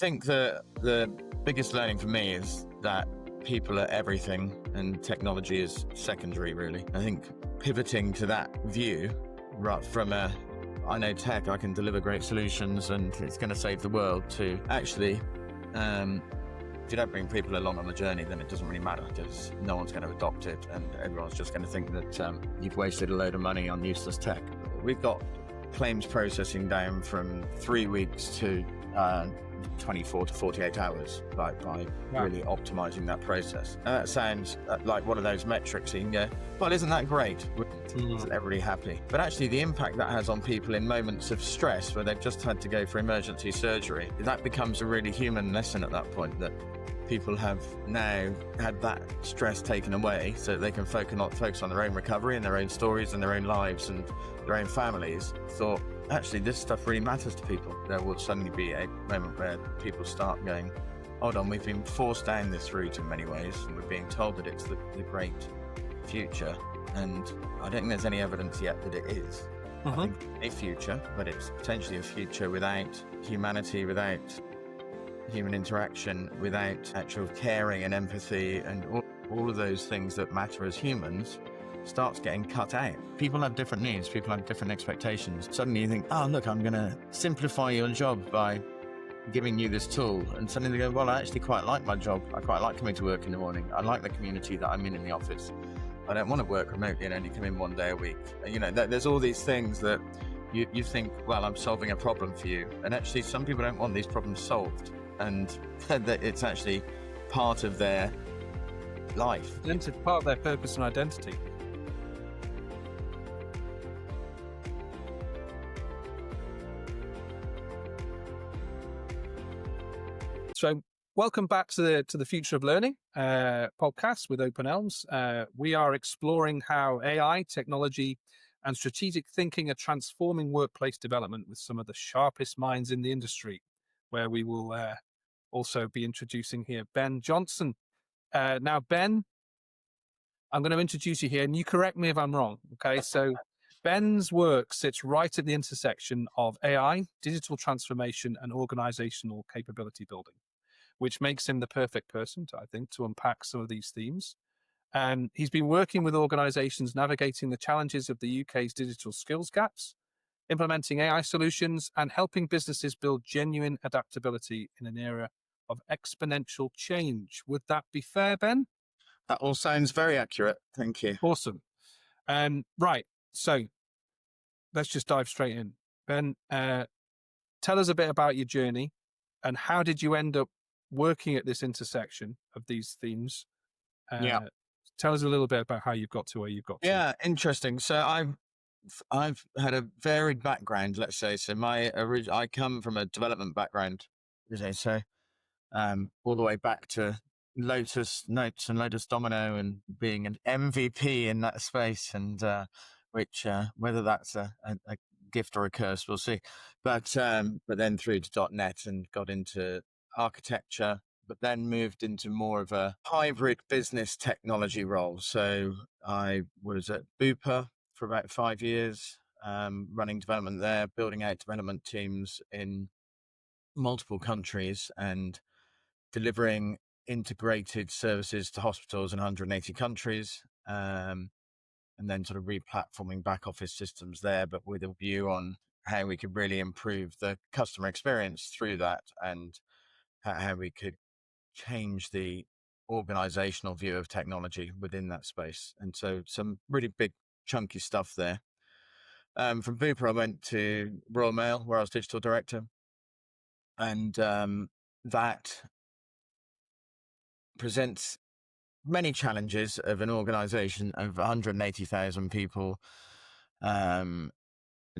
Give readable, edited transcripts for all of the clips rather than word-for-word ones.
think the biggest learning for me is that people are everything and technology is secondary, really. I think pivoting to that view, right from I know tech, I can deliver great solutions and it's going to save the world, to actually, if you don't bring people along on the journey, then it doesn't really matter, because no one's going to adopt it and everyone's just going to think that you've wasted a load of money on useless tech. We've got claims processing down from 3 weeks to 24 to 48 hours by really optimizing that process. And that sounds like one of those metrics you can go, well, isn't that great? Isn't everybody happy? But actually the impact that has on people in moments of stress where they've just had to go for emergency surgery, that becomes a really human lesson at that point, that people have now had that stress taken away so that they can focus on their own recovery and their own stories and their own lives and their own families. Thought, actually, this stuff really matters to people. There will suddenly be a moment where people start going, hold on, we've been forced down this route in many ways, and we're being told that it's the great future. And I don't think there's any evidence yet that it is. I think a future, but it's potentially a future without humanity, without human interaction, without actual caring and empathy and all of those things that matter as humans, starts getting cut out. People have different needs, people have different expectations. Suddenly you think, oh, look, I'm going to simplify your job by giving you this tool. And suddenly they go, well, I actually quite like my job. I quite like coming to work in the morning. I like the community that I'm in the office. I don't want to work remotely and only come in 1 day a week. You know, there's all these things that you think, well, I'm solving a problem for you. And actually, some people don't want these problems solved. And that it's actually part of their life. It's part of their purpose and identity. So welcome back to the Future of Learning podcast with Open Elms. We are exploring how AI, technology, and strategic thinking are transforming workplace development with some of the sharpest minds in the industry, where we will also be introducing here Ben Johnson. Now, Ben, I'm going to introduce you here, and you correct me if I'm wrong. Okay, so Ben's work sits right at the intersection of AI, digital transformation, and organizational capability building, which makes him the perfect person, I think, to unpack some of these themes. And he's been working with organizations navigating the challenges of the UK's digital skills gaps, implementing AI solutions, and helping businesses build genuine adaptability in an era of exponential change. Would that be fair, Ben? That all sounds very accurate. Thank you. Awesome. Right. So let's just dive straight in. Ben, tell us a bit about your journey and how did you end up working at this intersection of these themes? Tell us a little bit about how you've got to where you've got to. Yeah, interesting. So I've had a varied background, let's say. So I come from a development background, so all the way back to Lotus Notes and Lotus Domino and being an MVP in that space, and which whether that's a gift or a curse, we'll see. But then through to .NET and got into architecture, but then moved into more of a hybrid business technology role. So I was at Bupa for about 5 years, running development there, building out development teams in multiple countries and delivering integrated services to hospitals in 180 countries, and then sort of re-platforming back office systems there, but with a view on how we could really improve the customer experience through that, and how we could change the organizational view of technology within that space. And so some really big chunky stuff there. From Bupa, I went to Royal Mail, where I was digital director, and that presents many challenges of an organization of 180,000 people, a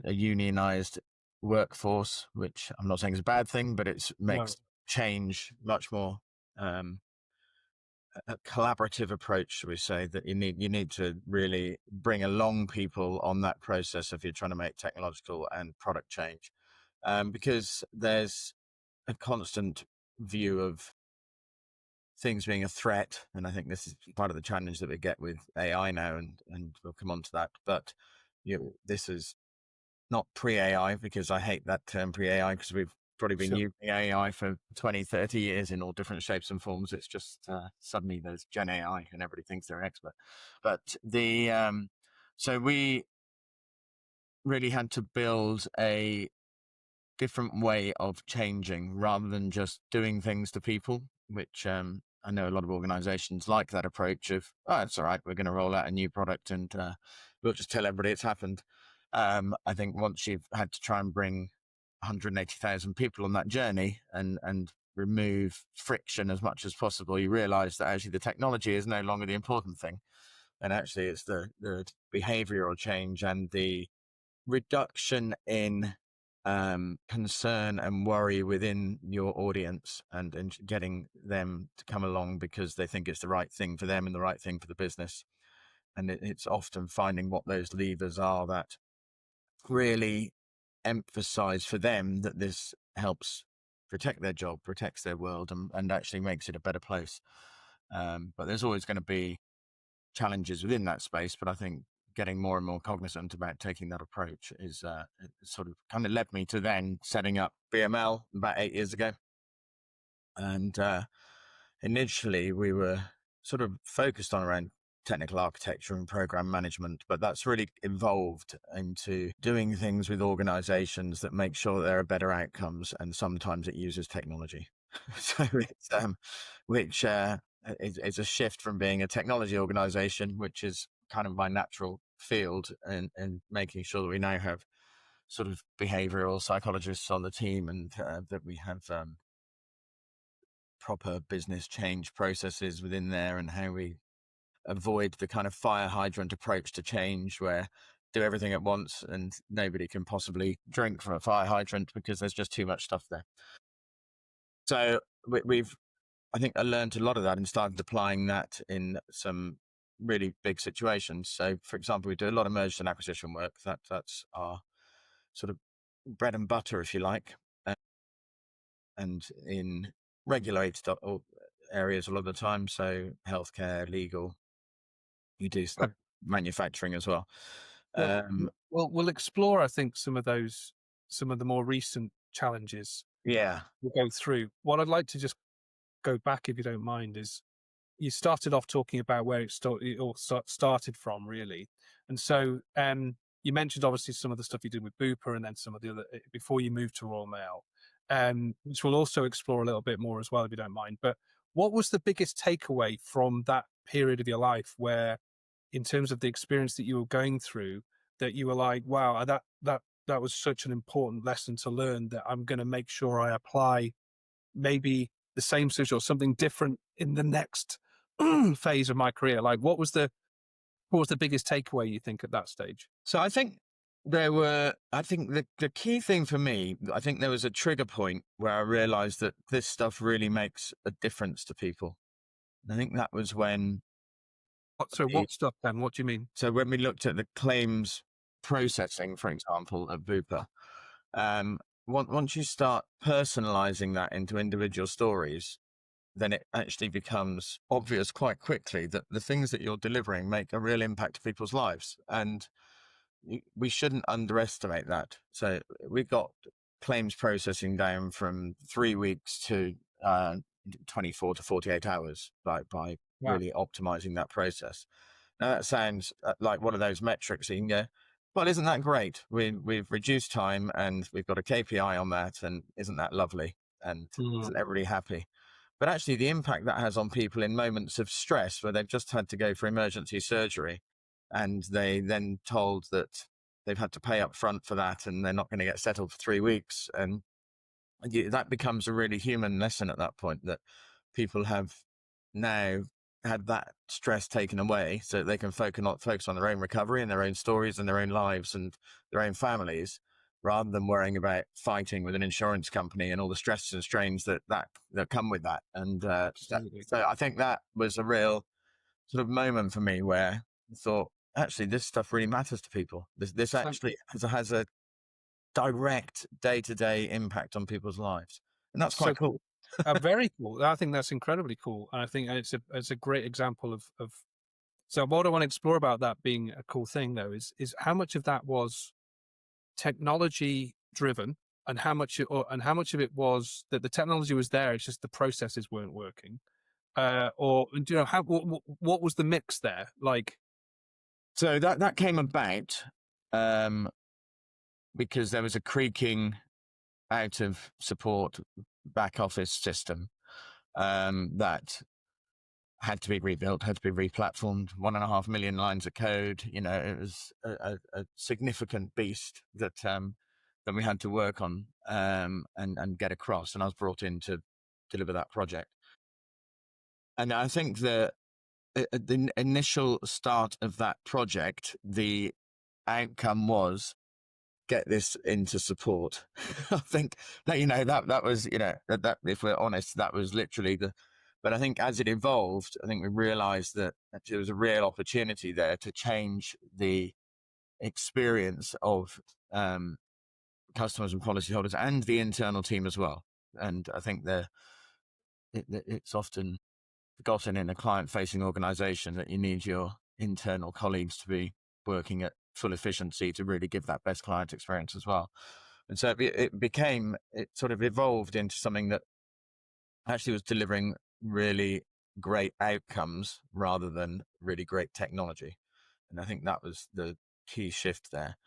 unionized workforce, which I'm not saying is a bad thing, but it makes change much more a collaborative approach, should we say, that you need to really bring along people on that process if you're trying to make technological and product change, because there's a constant view of things being a threat. And I think this is part of the challenge that we get with AI now, and we'll come on to that. But this is not pre-AI, because I hate that term pre-AI, because we've probably been Sure. using AI for 20, 30 years in all different shapes and forms. It's just suddenly there's Gen AI and everybody thinks they're an expert. But so we really had to build a different way of changing rather than just doing things to people, which I know a lot of organizations like that approach of, oh, it's all right, we're going to roll out a new product and we'll just tell everybody it's happened. I think once you've had to try and bring 180,000 people on that journey and remove friction as much as possible, you realize that actually the technology is no longer the important thing. And actually it's the behavioral change and the reduction in concern and worry within your audience and getting them to come along because they think it's the right thing for them and the right thing for the business. And it's often finding what those levers are that really emphasize for them that this helps protect their job, protects their world, and actually makes it a better place. But there's always going to be challenges within that space. But I think getting more and more cognizant about taking that approach is it sort of kind of led me to then setting up BML about 8 years ago. And initially we were sort of focused on around technical architecture and program management, but that's really evolved into doing things with organizations that make sure there are better outcomes. And sometimes it uses technology. So it's, which is a shift from being a technology organization, which is kind of my natural field, and making sure that we now have sort of behavioral psychologists on the team and that we have proper business change processes within there, and how we avoid the kind of fire hydrant approach to change where do everything at once and nobody can possibly drink from a fire hydrant because there's just too much stuff there. So we've, I think I learned a lot of that and started applying that in some really big situations. So for example, we do a lot of mergers and acquisition work. That's our sort of bread and butter, if you like. And in regulated areas a lot of the time, so healthcare, legal, you do Okay. manufacturing as well. Well, we'll explore, I think, some of the more recent challenges Yeah, we'll go through. What I'd like to just go back, if you don't mind, is you started off talking about where started from, really. And so you mentioned obviously some of the stuff you did with Bupa and then some of the other before you moved to Royal Mail, which we'll also explore a little bit more as well, if you don't mind. But what was the biggest takeaway from that period of your life where, in terms of the experience that you were going through, that you were like, wow, that was such an important lesson to learn that I'm going to make sure I apply maybe the same solution or something different in the next phase of my career? Like, what was the biggest takeaway you think at that stage? so I think the key thing for me, I think there was a trigger point where I realized that this stuff really makes a difference to people. And I think that was when What stuff then? What do you mean? so when we looked at the claims processing, for example, at Bupa, once you start personalizing that into individual stories, then it actually becomes obvious quite quickly that the things that you're delivering make a real impact to people's lives. And we shouldn't underestimate that. So we got claims processing down from 3 weeks to 24 to 48 hours by Wow. really optimizing that process. Now that sounds like one of those metrics that you can go, well, isn't that great? We've reduced time and we've got a KPI on that, and isn't that lovely? And Mm. isn't everybody happy? But actually the impact that has on people in moments of stress where they've just had to go for emergency surgery and they then told that they've had to pay up front for that and they're not going to get settled for 3 weeks. And that becomes a really human lesson at that point, that people have now had that stress taken away so that they can focus on their own recovery and their own stories and their own lives and their own families, rather than worrying about fighting with an insurance company and all the stresses and strains that come with that. And Absolutely. so I think that was a real sort of moment for me where I thought, actually, this stuff really matters to people. This So, actually has a direct day-to-day impact on people's lives. And that's so quite cool. cool. Very cool. I think that's incredibly cool. And I think it's a great example of so what I want to explore about that being a cool thing though is how much of that was technology driven and how much of it was that the technology was there, it's just the processes weren't working, or do you know what was the mix there? Like, So that came about um, because there was a creaking out of support back office system that had to be rebuilt, had to be replatformed. 1.5 million lines of code. You know, it was a significant beast that we had to work on and get across. And I was brought in to deliver that project. And I think that at the initial start of that project, the outcome was get this into support. I think that, that was, that if we're honest, that was literally but I think as it evolved, I think we realized that there was a real opportunity there to change the experience of customers and policyholders and the internal team as well. And I think it's often forgotten in a client-facing organization that you need your internal colleagues to be working at full efficiency to really give that best client experience as well. And so it sort of evolved into something that actually was delivering really great outcomes rather than really great technology. And I think that was the key shift there.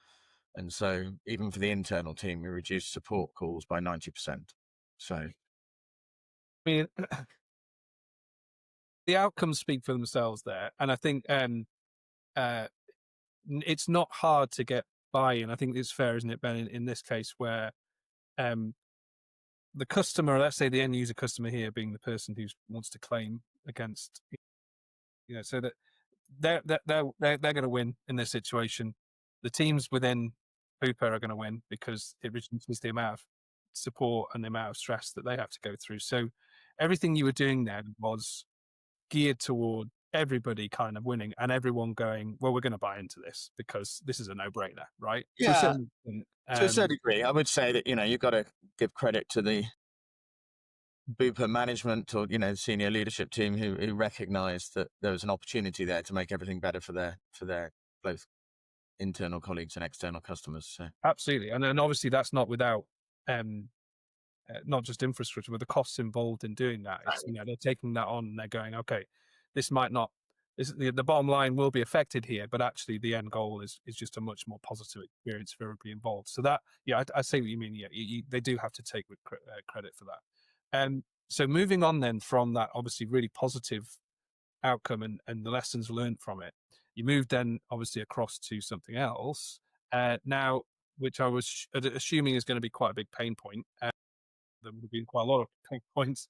And so even for the internal team, we reduced support calls by 90%. So, I mean, the outcomes speak for themselves there, and I think uh, it's not hard to get buy-in. I think it's fair, isn't it, Ben, in this case where um, the customer, let's say the end user customer here, being the person who wants to claim against, so that they're going to win in this situation. The teams within Bupa are going to win because it reduces the amount of support and the amount of stress that they have to go through. So everything you were doing there was geared toward everybody kind of winning and everyone going, well, we're going to buy into this because this is a no-brainer, right? To a yeah, certain extent, to a certain degree, I would say that, you've got to give credit to the Bupa management or, senior leadership team who recognized that there was an opportunity there to make everything better for their both internal colleagues and external customers. So absolutely. And then obviously that's not without not just infrastructure, but the costs involved in doing that. It's, they're taking that on and they're going, okay, this might not, the bottom line will be affected here, but actually the end goal is just a much more positive experience for everybody involved. So that, I see what you mean. Yeah, they do have to take credit for that. So moving on then from that, obviously really positive outcome and the lessons learned from it, you moved then obviously across to something else now, which I was assuming is going to be quite a big pain point. There would have been quite a lot of pain points.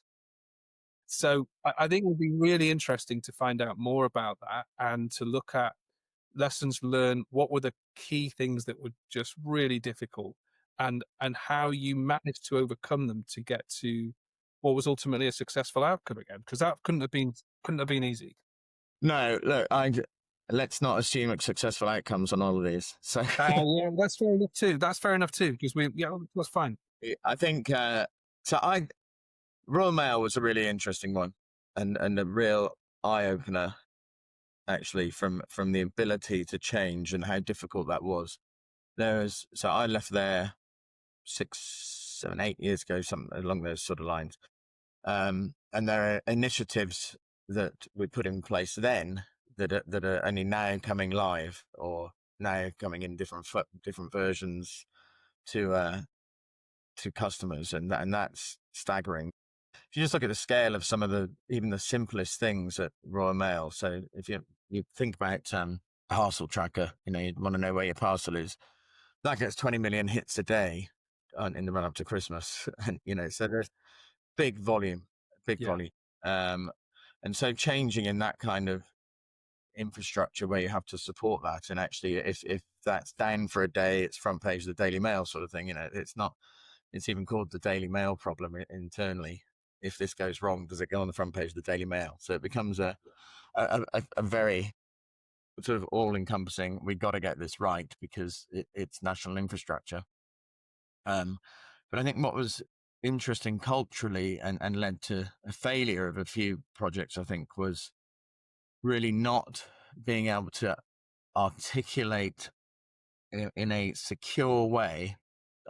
So I think it would be really interesting to find out more about that and to look at lessons learned. What were the key things that were just really difficult, and how you managed to overcome them to get to what was ultimately a successful outcome again? Because that couldn't have been easy. no, look, let's not assume successful outcomes on all of these. So Yeah, that's fair enough too. That's fair enough too, because that's fine. I think Royal Mail was a really interesting one and a real eye opener actually from the ability to change and how difficult that was. So I left there 6, 7, 8 years ago, something along those sort of lines. And there are initiatives that we put in place then that are only now coming live or now coming in different versions to customers, and that's staggering. If you just look at the scale of some of even the simplest things at Royal Mail. So if you think about parcel tracker, you want to know where your parcel is. That gets 20 million hits a day in the run up to Christmas, and so there's big volume, big Yeah. volume. And so changing in that kind of infrastructure where you have to support that, and actually if that's down for a day, it's front page of the Daily Mail sort of thing. It's not. It's even called the Daily Mail problem internally. If this goes wrong, does it go on the front page of the Daily Mail? So it becomes a very sort of all-encompassing. We got to get this right because it's national infrastructure. But I think what was interesting culturally and led to a failure of a few projects, I think, was really not being able to articulate in a secure way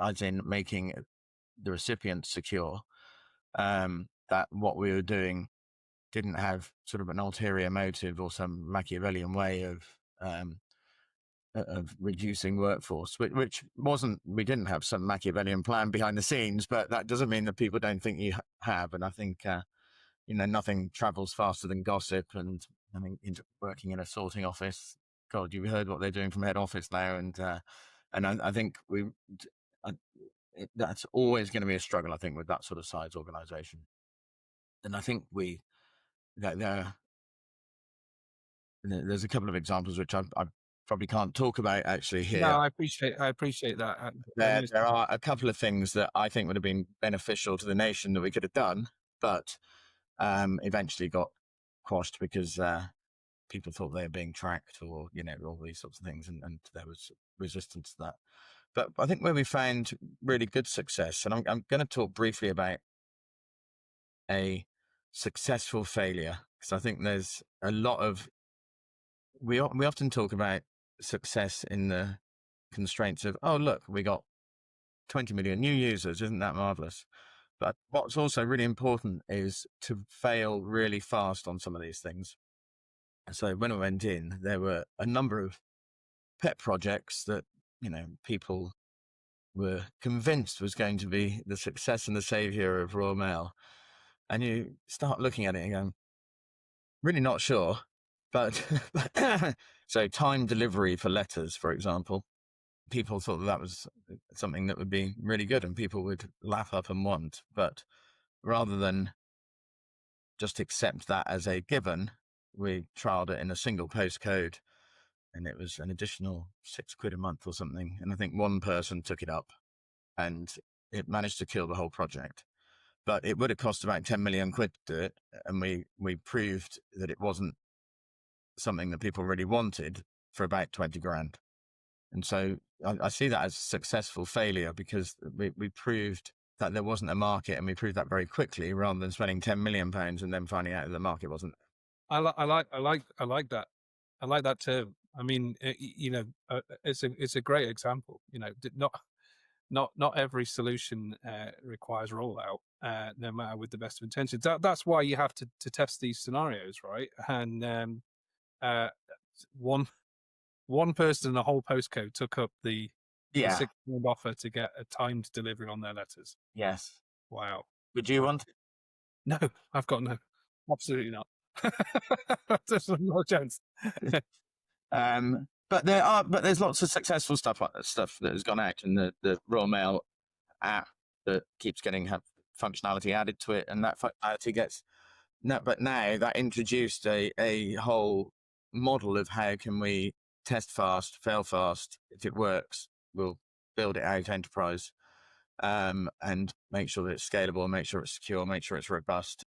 as in making the recipient secure, that what we were doing didn't have sort of an ulterior motive or some Machiavellian way of reducing workforce, which wasn't, we didn't have some Machiavellian plan behind the scenes, but that doesn't mean that people don't think you have. And I think, nothing travels faster than gossip. And I mean, working in a sorting office, God, you've heard what they're doing from head office now. And I think that's always going to be a struggle, I think, with that sort of size organization. And I think there's a couple of examples which I probably can't talk about actually No, here. I appreciate that. I know There are a couple of things that I think would have been beneficial to the nation that we could have done, but eventually got quashed because people thought they were being tracked, or all these sorts of things, and there was resistance to that. But I think where we found really good success, and I'm going to talk briefly about a successful failure, because I think there's a lot of we often talk about success in the constraints of, oh look, we got 20 million new users, isn't that marvelous? But what's also really important is to fail really fast on some of these things. So when I went in, there were a number of pet projects that people were convinced was going to be the success and the savior of Royal Mail, and you start looking at it and going, really not sure. But so time delivery for letters, for example, people thought that was something that would be really good and people would lap up and want. But rather than just accept that as a given, we trialed it in a single postcode, and it was an additional £6 a month or something. And I think one person took it up and it managed to kill the whole project. But it would have cost about 10 million quid to do it. And we proved that it wasn't something that people really wanted for about 20 grand. And so I see that as a successful failure, because we proved that there wasn't a market, and we proved that very quickly, rather than spending £10 million and then finding out that the market wasn't. I like that. I like that too. I mean, it's a great example. Not every solution requires rollout, no matter with the best of intentions. That's why you have to test these scenarios, right? And uh, one person in a whole postcode took up the Yeah. £6 offer to get a timed delivery on their letters. Yes. Wow. Would you want it? No, I've got no, absolutely not. There's no chance. But there's lots of successful stuff that has gone out, and the Royal Mail app that keeps getting functionality added to it, and that functionality gets no. But now that introduced a whole model of how can we test fast, fail fast. If it works, we'll build it out enterprise, and make sure that it's scalable, make sure it's secure, make sure it's robust.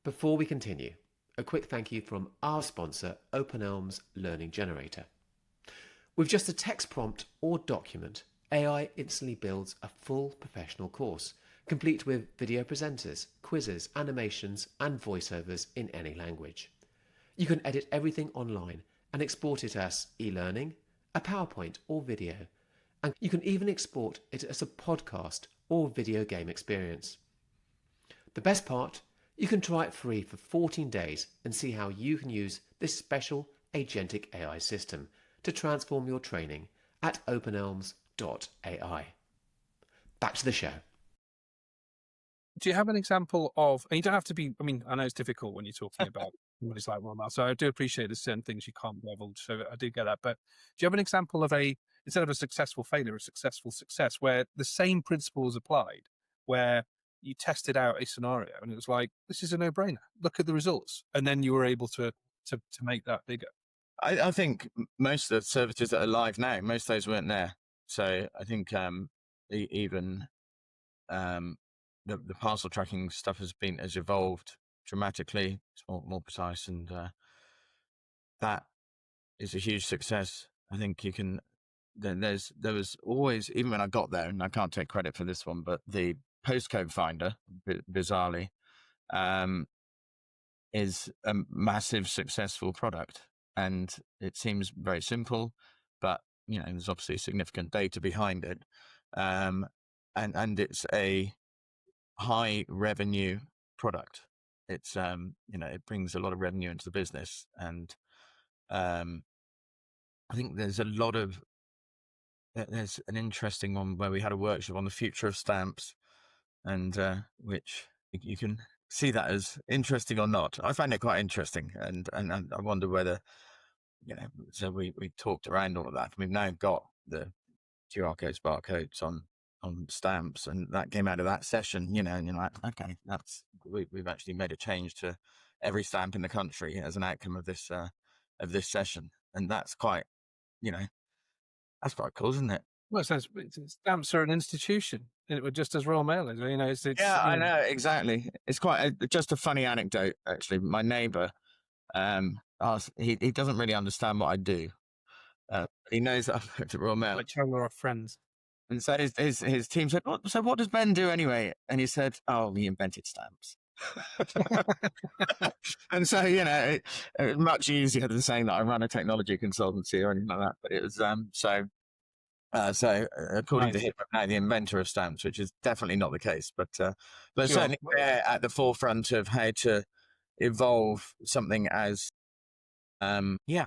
Before we continue, a quick thank you from our sponsor, OpenElms Learning Generator. With just a text prompt or document, AI instantly builds a full professional course, complete with video presenters, quizzes, animations, and voiceovers in any language. You can edit everything online and export it as e-learning, a PowerPoint or video, and you can even export it as a podcast or video game experience. The best part, you can try it free for 14 days and see how you can use this special agentic AI system to transform your training at openelms.ai. Back to the show. Do you have an example of, and you don't have to be, I mean, I know it's difficult when you're talking about what it's like Royal Mail, so I do appreciate there's certain things you can't level, so I do get that. But do you have an example of instead of a successful failure, a successful success, where the same principles applied, where you tested out a scenario and it was like, this is a no-brainer, look at the results, and then you were able to make that bigger? I think most of the services that are live now, most of those weren't there. So I think even the parcel tracking stuff has evolved dramatically. It's more precise, and that is a huge success. I think you can. There was always, even when I got there, and I can't take credit for this one, but the postcode finder, bizarrely, is a massive successful product, and it seems very simple, but there's obviously significant data behind it. and it's a high revenue product. It's it brings a lot of revenue into the business, and I think there's an interesting one where we had a workshop on the future of stamps, and which you can see that as interesting or not. I find it quite interesting, and I wonder whether so we talked around all of that. We've now got the QR codes, barcodes on stamps, and that came out of that session, and you're like, okay, we've actually made a change to every stamp in the country as an outcome of this session, and that's quite cool, isn't it? Well, it says stamps are an institution. It would just as Royal Mail is. It's Yeah, I know, exactly. It's quite just a funny anecdote, actually. My neighbour, he doesn't really understand what I do. He knows that I've worked at Royal Mail. like Chandler are friends. And so his team said, so what does Ben do anyway? And he said, oh, he invented stamps. And so, it was much easier than saying that I run a technology consultancy or anything like that. But it was, according to him, I'm now the inventor of stamps, which is definitely not the case. But certainly they're at the forefront of how to evolve something as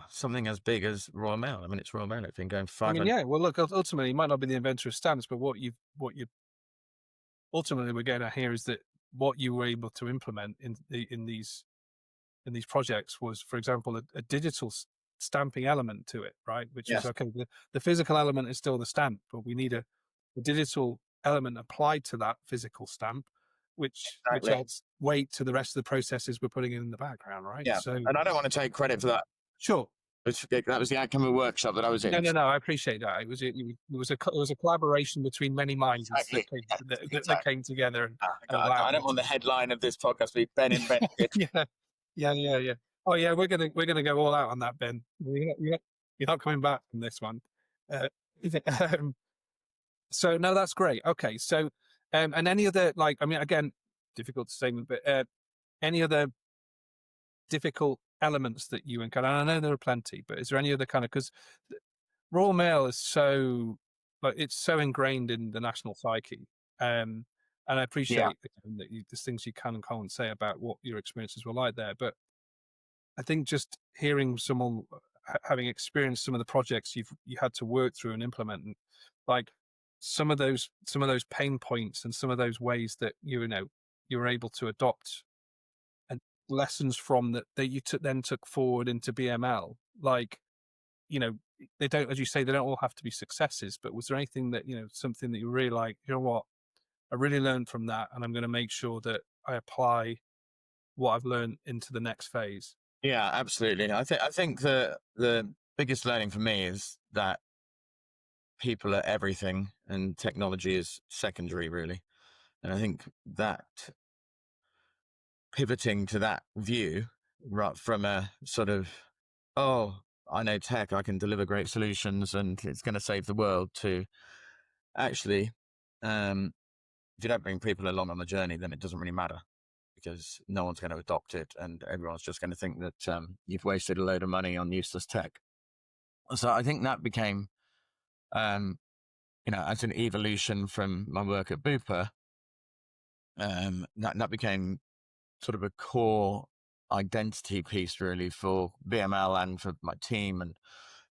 something as big as Royal Mail. I mean, it's Royal Mail. It's been going 500. Well, look, ultimately, you might not be the inventor of stamps, but what you ultimately we're getting at here is that what you were able to implement in these projects was, for example, a digital stamping element to it, right? Which is okay. The physical element is still the stamp, but we need a digital element applied to that physical stamp, which adds weight to the rest of the processes we're putting in the background, right? Yeah. So, and I don't want to take credit for that. Sure. That was the outcome of a workshop that I was in. No. I appreciate that. It was a collaboration between many minds that came together. And I don't want the headline of this podcast to be Ben invented. Yeah. Oh yeah, we're gonna go all out on that, Ben. You're not coming back from this one. So no, that's great. Okay, so and any other again, difficult to say, but any other difficult elements that you encounter? And I know there are plenty, but is there any other kind of, because Royal Mail is so it's so ingrained in the national psyche, and I appreciate that there's things you can and can't say about what your experiences were like there, but I think just hearing someone having experienced some of the projects you had to work through and implement, and like some of those pain points and some of those ways that you were able to adopt and lessons from that you took forward into BML, they don't, as you say, they don't all have to be successes, but was there anything that, something that you really like, what, I really learned from that, and I'm going to make sure that I apply what I've learned into the next phase? Yeah, absolutely. I think the biggest learning for me is that people are everything and technology is secondary, really. And I think that pivoting to that view, right, from a sort of, oh, I know tech, I can deliver great solutions and it's going to save the world, to actually, if you don't bring people along on the journey, then it doesn't really matter, because no one's going to adopt it and everyone's just going to think that you've wasted a load of money on useless tech. So I think that became, as an evolution from my work at Bupa, that became sort of a core identity piece, really, for BML and for my team,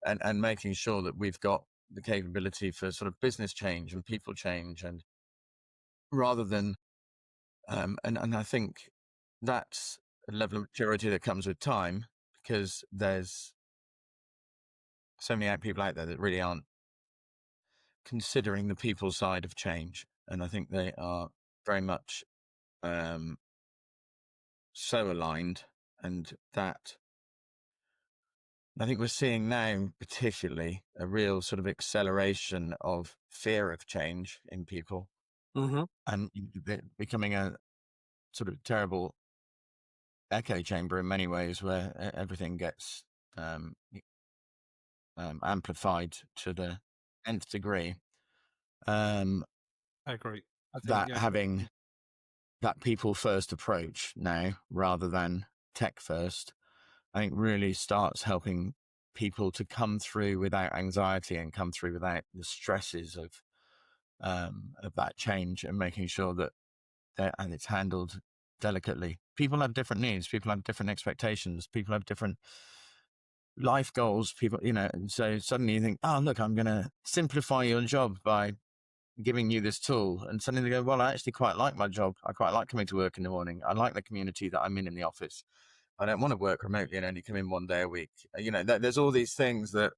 and making sure that we've got the capability for sort of business change and people change, and rather than, and I think that's a level of maturity that comes with time, because there's so many people out there that really aren't considering the people side of change. And I think they are very much so aligned, and that I think we're seeing now particularly a real sort of acceleration of fear of change in people, and becoming a sort of terrible echo chamber in many ways, where everything gets amplified to the nth degree. I agree. I think, Having that people first approach now, rather than tech first, I think really starts helping people to come through without anxiety and come through without the stresses of of that change and making sure that and it's handled delicately. People have different needs. People have different expectations. People have different life goals. People, and so suddenly you think, oh, look, I'm going to simplify your job by giving you this tool. And suddenly they go, well, I actually quite like my job. I quite like coming to work in the morning. I like the community that I'm in the office. I don't want to work remotely and only come in one day a week. There's all these things that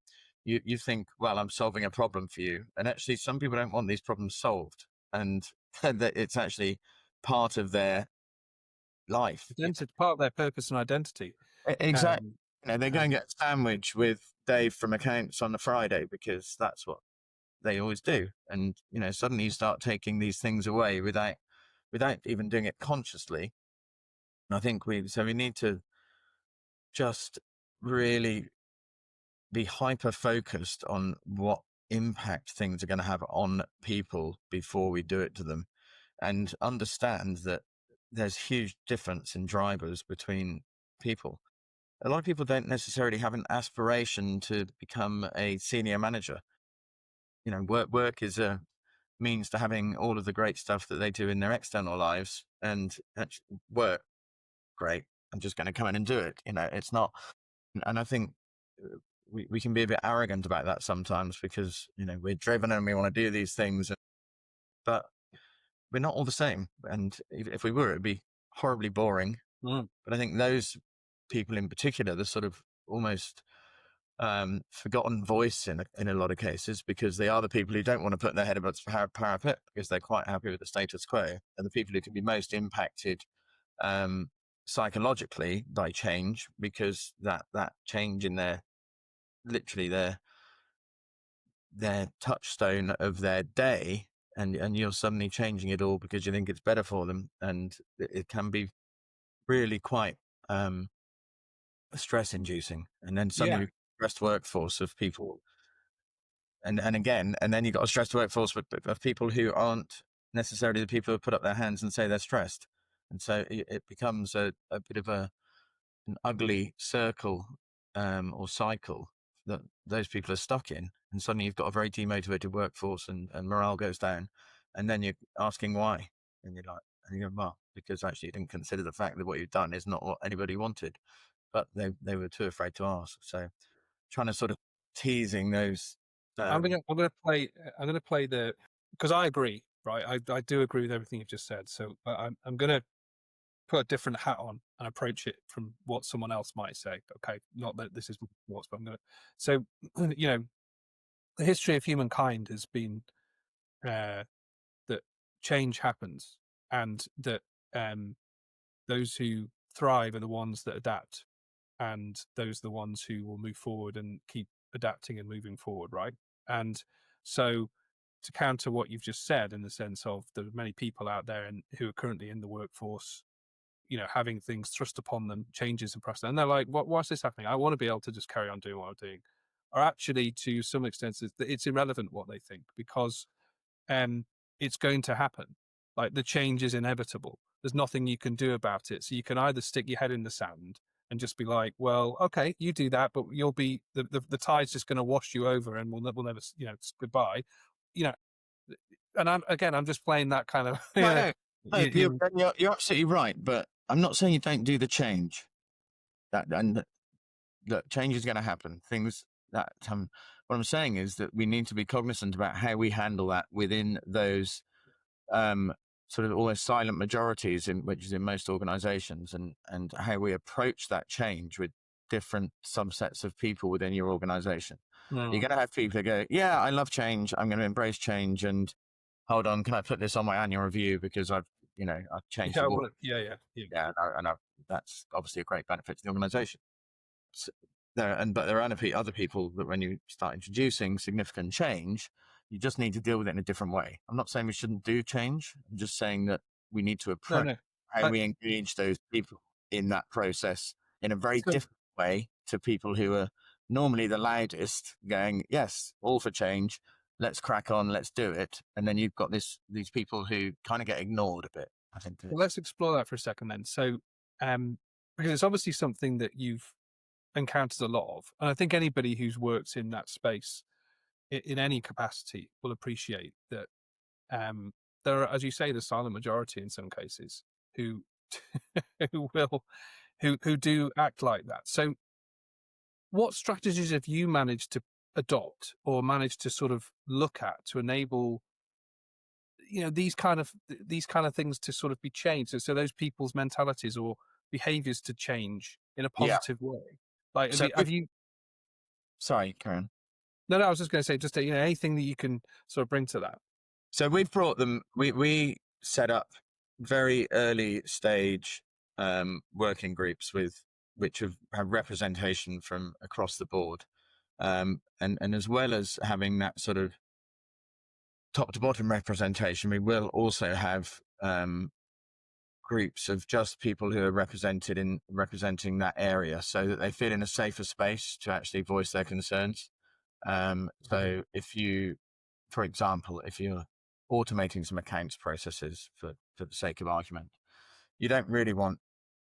you think, well, I'm solving a problem for you. And actually, some people don't want these problems solved. And that it's actually part of their life. Identity, part of their purpose and identity. Exactly. Um, They go and get a sandwich with Dave from accounts on the Friday because that's what they always do. And, suddenly you start taking these things away without even doing it consciously. And I think we need to just really be hyper focused on what impact things are going to have on people before we do it to them, and understand that there's huge difference in drivers between people. A lot of people don't necessarily have an aspiration to become a senior manager. Work is a means to having all of the great stuff that they do in their external lives, and actually work, great, I'm just going to come in and do it. It's not. And I think we can be a bit arrogant about that sometimes because, we're driven and we want to do these things, but we're not all the same. And if we were, it'd be horribly boring. mm. But I think those people in particular, the sort of almost forgotten voice in a lot of cases, because they are the people who don't want to put their head above the parapet because they're quite happy with the status quo, and the people who can be most impacted psychologically by change, because that change in literally their touchstone of their day, and you're suddenly changing it all because you think it's better for them, and it can be really quite stress inducing. And then suddenly Yeah, stressed workforce of people, and then you've got a stressed workforce of people who aren't necessarily the people who put up their hands and say they're stressed, and so it becomes a bit of an ugly circle or cycle that those people are stuck in. And suddenly you've got a very demotivated workforce, and morale goes down. And then you're asking why. And you're like, and you go, well, because actually you didn't consider the fact that what you've done is not what anybody wanted, but they were too afraid to ask. So trying to sort of teasing those. I'm gonna play the, because I agree, right? I do agree with everything you've just said. So I'm gonna put a different hat on and approach it from what someone else might say. Okay, not that this is what's, but I'm gonna. So the history of humankind has been that change happens, and that those who thrive are the ones that adapt, and those are the ones who will move forward and keep adapting and moving forward, right? And so, to counter what you've just said, in the sense of there are many people out there who are currently in the workforce, having things thrust upon them, changes in process, and they're like, why's this happening? I want to be able to just carry on doing what I'm doing. Or actually, to some extent, it's irrelevant what they think, because it's going to happen. Like, the change is inevitable. There's nothing you can do about it. So you can either stick your head in the sand and just be like, well, okay, you do that, but you'll be the tide's just going to wash you over, and we'll never, goodbye. You know, and I'm just playing that kind of, No, no, in, you're absolutely right. But I'm not saying you don't do the change. And look, change is going to happen. Things that what I'm saying is that we need to be cognizant about how we handle that within those sort of almost silent majorities, which is in most organizations, and how we approach that change with different subsets of people within your organization. You're going to have people that go, yeah, I love change, I'm going to embrace change, and hold on, can I put this on my annual review because I've changed the water. yeah. That's obviously a great benefit to the organization. So but there are other people that when you start introducing significant change, you just need to deal with it in a different way. I'm not saying we shouldn't do change. I'm just saying that we need to No, approach no. how we engage those people in that process in a very So different way to people who are normally the loudest, going, yes, all for change, let's crack on, let's do it. And then you've got these people who kind of get ignored a bit, I think. well, let's explore that for a second then. So, because it's obviously something that you've encountered a lot of, and I think anybody who's worked in that space in any capacity will appreciate that there are, as you say, the silent majority in some cases who who will who do act like that. So what strategies have you managed to adopt or managed to sort of look at to enable these kind of things to sort of be changed, so those people's mentalities or behaviors to change in a Yeah. positive way? Like, So have you sorry, Karen. no, I was just going to say, just anything that you can sort of bring to that. So we've brought them. We set up very early stage working groups which have representation from across the board, and as well as having that sort of top to bottom representation, we will also have groups of just people who are representing that area, so that they feel in a safer space to actually voice their concerns. So if you, for example, if you're automating some accounts processes for the sake of argument, you don't really want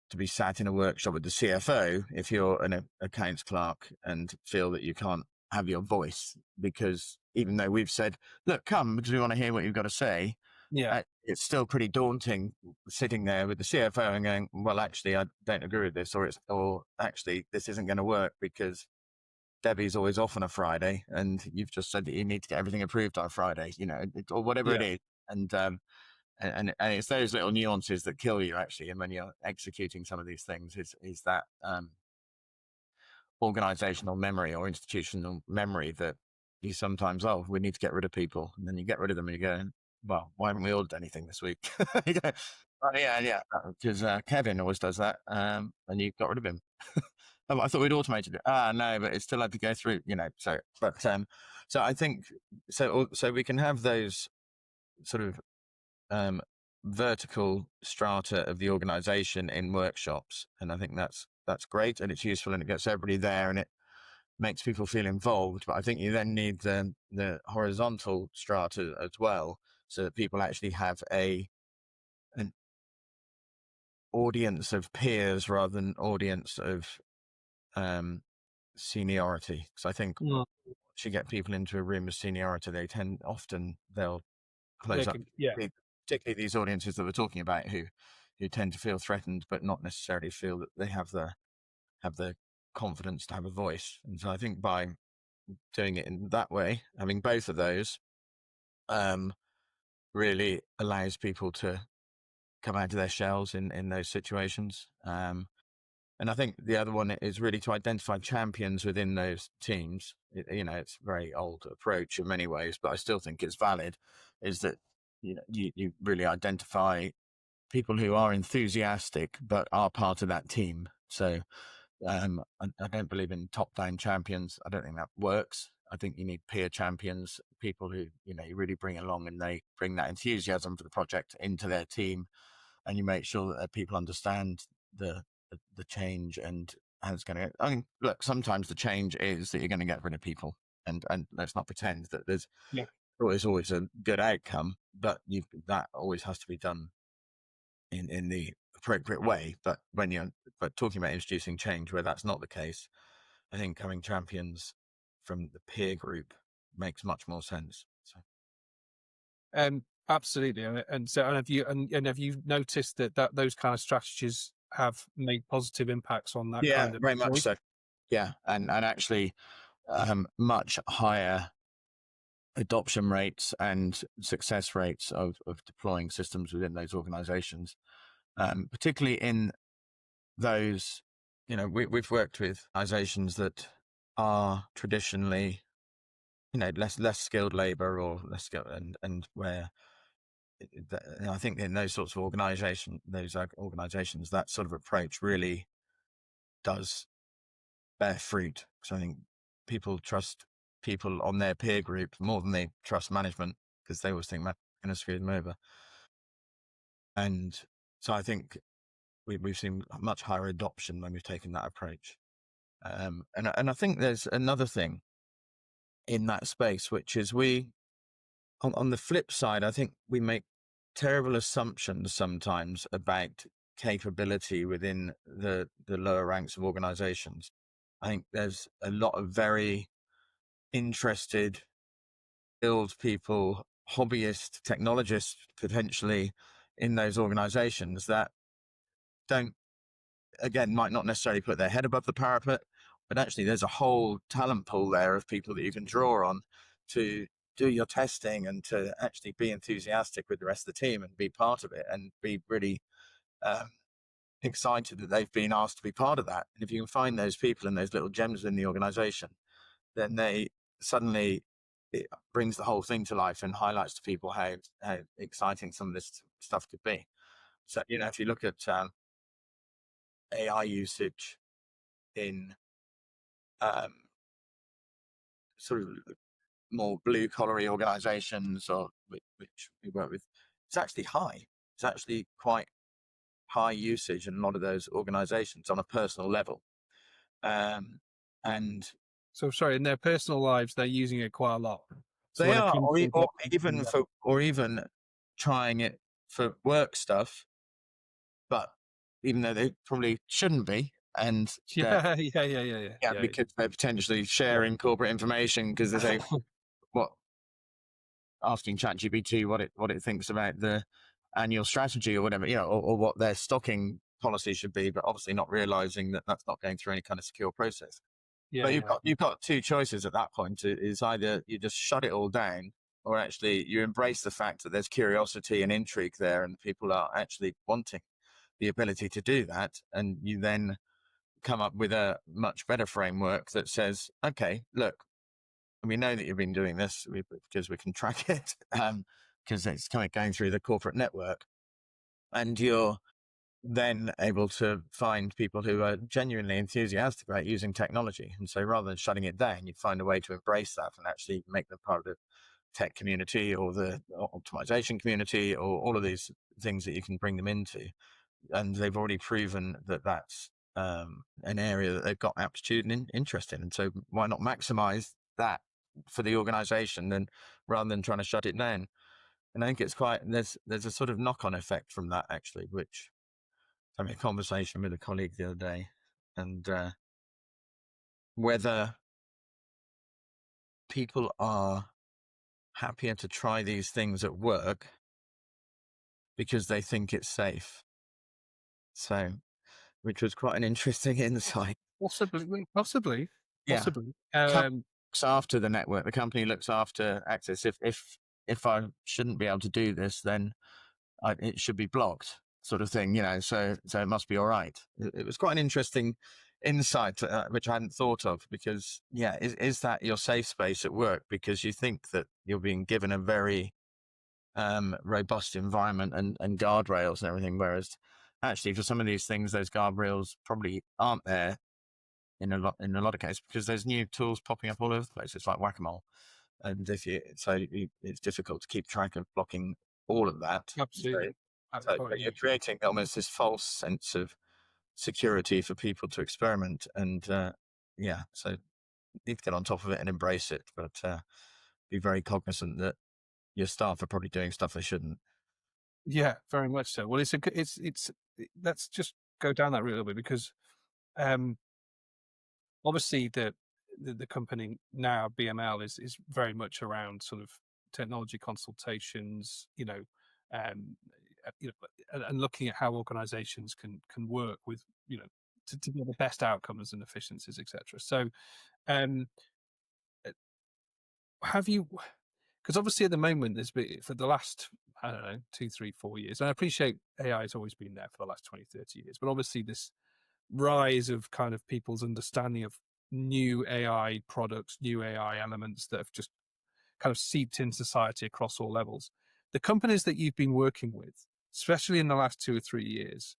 to be sat in a workshop with the CFO if you're an accounts clerk and feel that you can't have your voice, because even though we've said, look, come, because we want to hear what you've got to say, Yeah, it's still pretty daunting sitting there with the CFO and going, well, actually, I don't agree with this, or actually, this isn't going to work because Debbie's always off on a Friday, and you've just said that you need to get everything approved on Friday, or whatever it yeah, is. And it's those little nuances that kill you, actually. And when you're executing some of these things, is that organizational memory or institutional memory that you sometimes, we need to get rid of people, and then you get rid of them and you go, well, why haven't we all done anything this week? You go, oh, yeah, because Kevin always does that, and you got rid of him. Oh, I thought we'd automated it. No, but it still had to go through, so I think, so we can have those sort of vertical strata of the organization in workshops. And I think that's great, and it's useful, and it gets everybody there, and it makes people feel involved. But I think you then need the horizontal strata as well, so that people actually have an audience of peers rather than audience of seniority. Because I think mm, once you get people into a room of seniority, they'll they close up, can, yeah, particularly these audiences that we're talking about, who tend to feel threatened but not necessarily feel that they have the confidence to have a voice. And so I think by doing it in that way, having both of those, really allows people to come out of their shells in those situations. And I think the other one is really to identify champions within those teams. It's a very old approach in many ways, but I still think it's valid. Is that you really identify people who are enthusiastic but are part of that team. So I don't believe in top-down champions. I don't think that works. I think you need peer champions, people who you really bring along, and they bring that enthusiasm for the project into their team, and you make sure that people understand the change and how it's going to. I mean, look, sometimes the change is that you're going to get rid of people, and let's not pretend that there's yeah. always a good outcome, but that always has to be done in the appropriate way. But talking about introducing change where that's not the case, I think having champions from the peer group makes much more sense. So. Absolutely, and have you noticed that those kind of strategies have made positive impacts on that Yeah, kind of very much voice? so. Yeah, and actually, much higher adoption rates and success rates of deploying systems within those organizations, particularly in those, we've worked with organizations that are traditionally, less skilled labor or less skilled, and where I think in those sorts of organizations, that sort of approach really does bear fruit. So I think people trust people on their peer group more than they trust management, because they always think management is going to screw them over. And so I think we've seen much higher adoption when we've taken that approach. And I think there's another thing in that space, which is on the flip side, I think we make terrible assumptions sometimes about capability within the lower ranks of organizations. I think there's a lot of very interested, skilled people, hobbyist technologists potentially in those organizations that don't, again, might not necessarily put their head above the parapet, but actually there's a whole talent pool there of people that you can draw on to do your testing and to actually be enthusiastic with the rest of the team and be part of it and be really excited that they've been asked to be part of that. And if you can find those people and those little gems in the organization, then they suddenly, it brings the whole thing to life and highlights to people how exciting some of this stuff could be. So, if you look at AI usage in sort of more blue collar organizations or which we work with, it's actually high. It's actually quite high usage in a lot of those organizations on a personal level. And So sorry, in their personal lives, they're using it quite a lot. So they when it are, comes to or even trying it for work stuff, but even though they probably shouldn't be, and because they're potentially sharing corporate information because they say what asking ChatGPT what it thinks about the annual strategy or whatever, or what their stocking policy should be, but obviously not realizing that that's not going through any kind of secure process. But you've got two choices at that point. Is either you just shut it all down, or actually you embrace the fact that there's curiosity and intrigue there, and people are actually wanting the ability to do that, and you then come up with a much better framework that says, okay, look, we know that you've been doing this because we can track it, because it's kind of going through the corporate network, and you're then able to find people who are genuinely enthusiastic about using technology. And so rather than shutting it down, you find a way to embrace that and actually make them part of the tech community or the optimization community or all of these things that you can bring them into. And they've already proven that that's an area that they've got aptitude and interest in. And so why not maximize that for the organization then rather than trying to shut it down? And I think it's there's a sort of knock-on effect from that actually, which having a conversation with a colleague the other day, and whether people are happier to try these things at work because they think it's safe. So, which was quite an interesting insight. Possibly. Yeah. Looks after the network. The company looks after access. If I shouldn't be able to do this, then it should be blocked, sort of thing, so it must be all right. It was quite an interesting insight, which I hadn't thought of, because is that your safe space at work because you think that you're being given a very robust environment and guardrails and everything, whereas actually for some of these things those guardrails probably aren't there in a lot of cases, because there's new tools popping up all over the place. It's like whack-a-mole, and it's difficult to keep track of blocking all of that. Absolutely. So you're creating almost this false sense of security for people to experiment, and so you need to get on top of it and embrace it, but be very cognizant that your staff are probably doing stuff they shouldn't. Yeah, very much so. Well, let's just go down that route a little bit, because obviously the company now, BML, is very much around sort of technology consultations, and looking at how organizations can work with, to get the best outcomes and efficiencies, etc. So have you, because obviously at the moment there's been, for the last, I don't know, 2, 3, 4 years, and I appreciate AI has always been there for the last 20, 30 years, but obviously this rise of kind of people's understanding of new AI products, new AI elements that have just kind of seeped in society across all levels. The companies that you've been working with, especially in the last 2 or 3 years,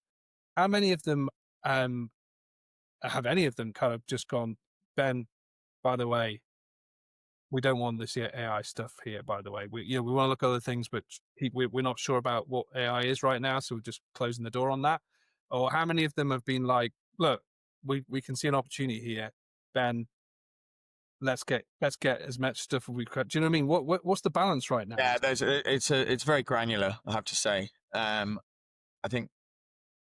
how many of them have any of them kind of just gone, Ben, by the way, we don't want this AI stuff here, by the way. We want to look at other things, but we're not sure about what AI is right now, so we're just closing the door on that? Or how many of them have been like, look, we can see an opportunity here, Ben, let's get as much stuff as we could. Do you know what I mean? What's the balance right now? Yeah, it's very granular, I have to say. I think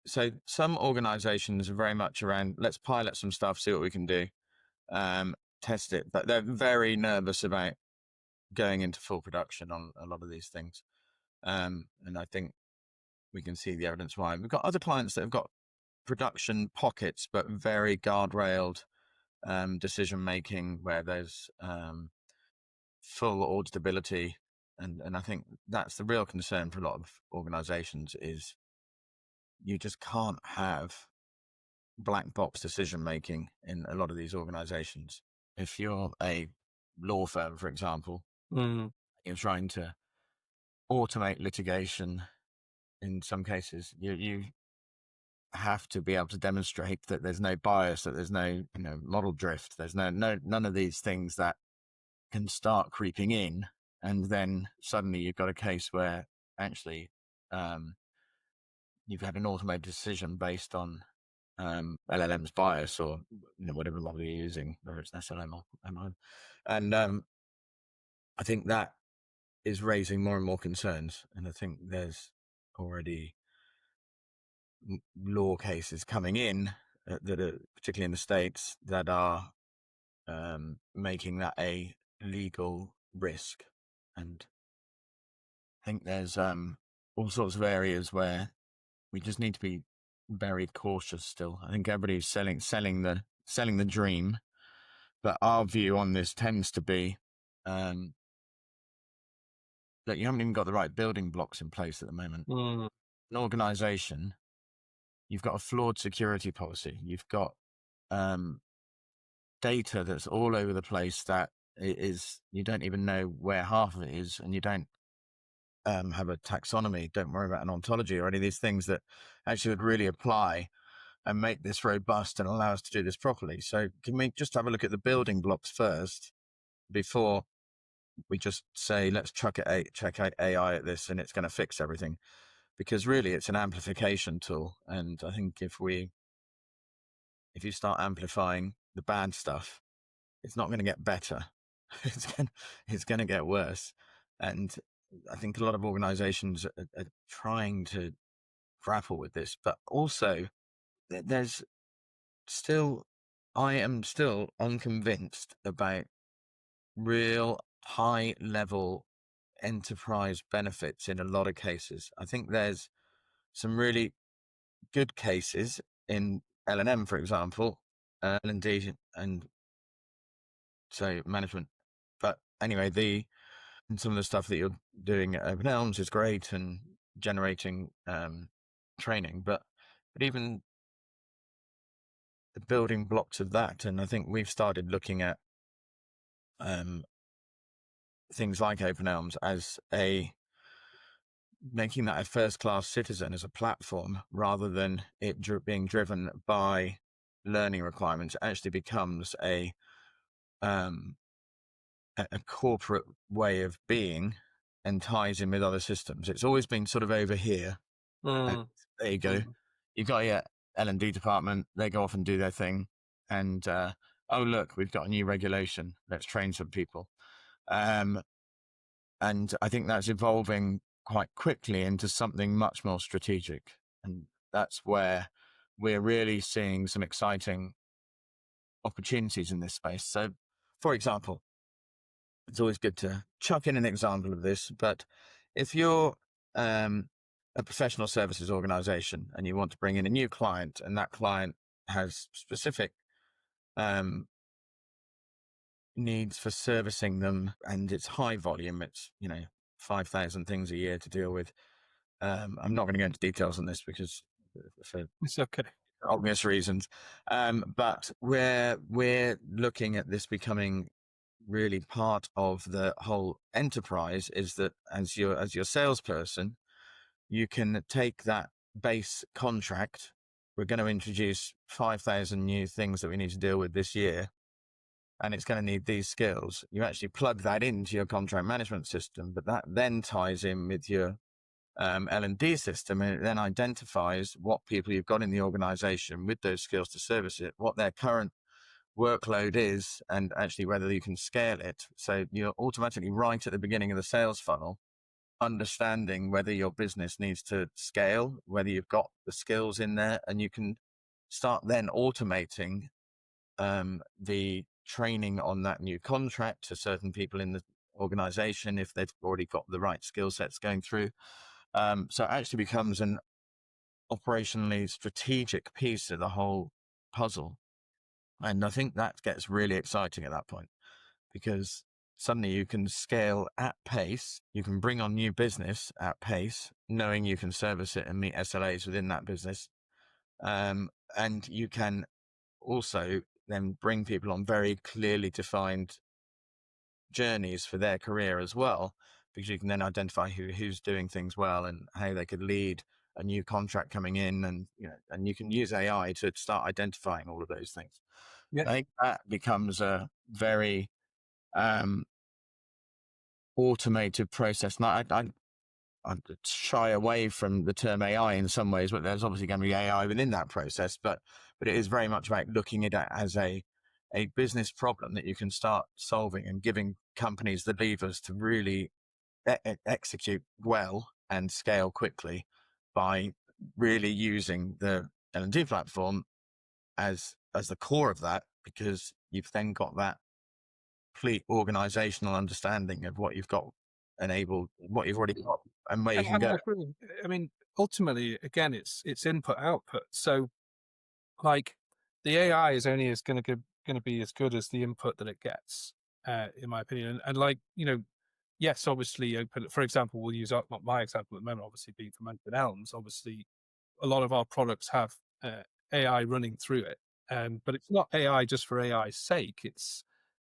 so. Some organizations are very much around, let's pilot some stuff, see what we can do, test it, but they're very nervous about going into full production on a lot of these things. And I think we can see the evidence why. We've got other clients that have got production pockets, but very guardrailed decision making where there's full auditability. And I think that's the real concern for a lot of organizations is you just can't have black box decision making in a lot of these organizations. If you're a law firm, for example, you're trying to automate litigation. In some cases, you have to be able to demonstrate that there's no bias, that there's no model drift, there's none of these things that can start creeping in, and then suddenly you've got a case where actually you've had an automated decision based on LLM's bias or whatever model you're using, whether it's SLM or MLM. And I think that is raising more and more concerns. And I think there's already law cases coming in that are particularly in the States that are making that a legal risk. And I think there's all sorts of areas where we just need to be very cautious still. I think everybody's selling the dream, but our view on this tends to be that you haven't even got the right building blocks in place at the moment. An organization, you've got a flawed security policy. You've got data that's all over the place that is, you don't even know where half of it is, and you don't have a taxonomy, don't worry about an ontology or any of these things that actually would really apply and make this robust and allow us to do this properly. So can we just have a look at the building blocks first before we just say, let's check out AI at this and it's going to fix everything? Because really it's an amplification tool. And I think if you start amplifying the bad stuff, it's not going to get better. It's going to get worse. And I think a lot of organizations are trying to grapple with this, but also there's I am still unconvinced about real high level enterprise benefits in a lot of cases. I think there's some really good cases in L&M, for example, L&D and so management. But anyway, and some of the stuff that you're doing at Open Elms is great and generating training, but even the building blocks of that. And I think we've started looking at things like Open Elms as making that a first-class citizen as a platform, rather than it being driven by learning requirements. It actually becomes a corporate way of being and ties in with other systems. It's always been sort of over here. And there you go. You've got your L&D department. They go off and do their thing. And, oh, look, we've got a new regulation. Let's train some people. And I think that's evolving quite quickly into something much more strategic. And that's where we're really seeing some exciting opportunities in this space. So, for example, it's always good to chuck in an example of this, but if you're a professional services organization and you want to bring in a new client, and that client has specific needs for servicing them, and it's high volume, it's 5,000 things a year to deal with. I'm not going to go into details on this because for It's okay. obvious reasons, but we're looking at this becoming really part of the whole enterprise. Is that as your salesperson, you can take that base contract. We're going to introduce 5,000 new things that we need to deal with this year, and it's going to need these skills. You actually plug that into your contract management system, but that then ties in with your L&D system, and it then identifies what people you've got in the organization with those skills to service it, what their current workload is, and actually whether you can scale it. So you're automatically right at the beginning of the sales funnel, understanding whether your business needs to scale, whether you've got the skills in there, and you can start then automating the training on that new contract to certain people in organization if they've already got the right skill sets going through. So it actually becomes an operationally strategic piece of the whole puzzle. And I think that gets really exciting at that point, because suddenly you can scale at pace, you can bring on new business at pace, knowing you can service it and meet SLAs within that business. And you can also then bring people on very clearly defined journeys for their career as well, because you can then identify who's doing things well and how they could lead a new contract coming in, and and you can use AI to start identifying all of those things. Yeah. I think that becomes a very automated process. And I shy away from the term AI in some ways, but there's obviously going to be AI within that process. But it is very much about looking at it as a business problem that you can start solving, and giving companies the levers to really execute well and scale quickly by really using the L&D platform as the core of that, because you've then got that complete organizational understanding of what you've got enabled, what you've already got, and where you can And I go. agree. I mean, ultimately, again, it's input output. So, like, the AI is only as going to be as good as the input that it gets, in my opinion. And like, yes, obviously, open. For example, we'll use my example at the moment, obviously being from Open Elms. Obviously, a lot of our products have AI running through it, but it's not AI just for AI's sake.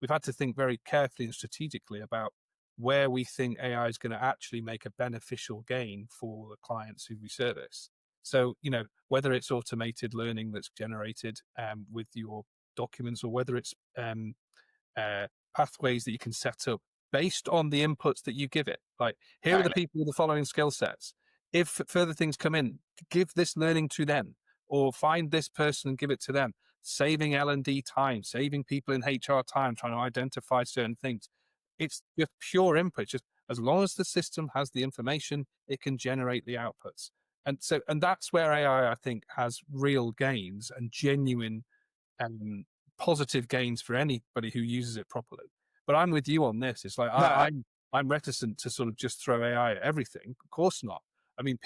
We've had to think very carefully and strategically about where we think AI is going to actually make a beneficial gain for the clients who we service. So, whether it's automated learning that's generated with your documents, or whether it's pathways that you can set up based on the inputs that you give it. Like, here are the Exactly. people with the following skill sets. If further things come in, give this learning to them, or find this person and give it to them, saving L&D time, saving people in HR time, trying to identify certain things. It's just pure input. Just as long as the system has the information, it can generate the outputs. And that's where AI, I think, has real gains and genuine um, positive gains for anybody who uses it properly. But I'm with you on this. It's like No, I'm reticent to sort of just throw AI at everything. Of course not. I mean,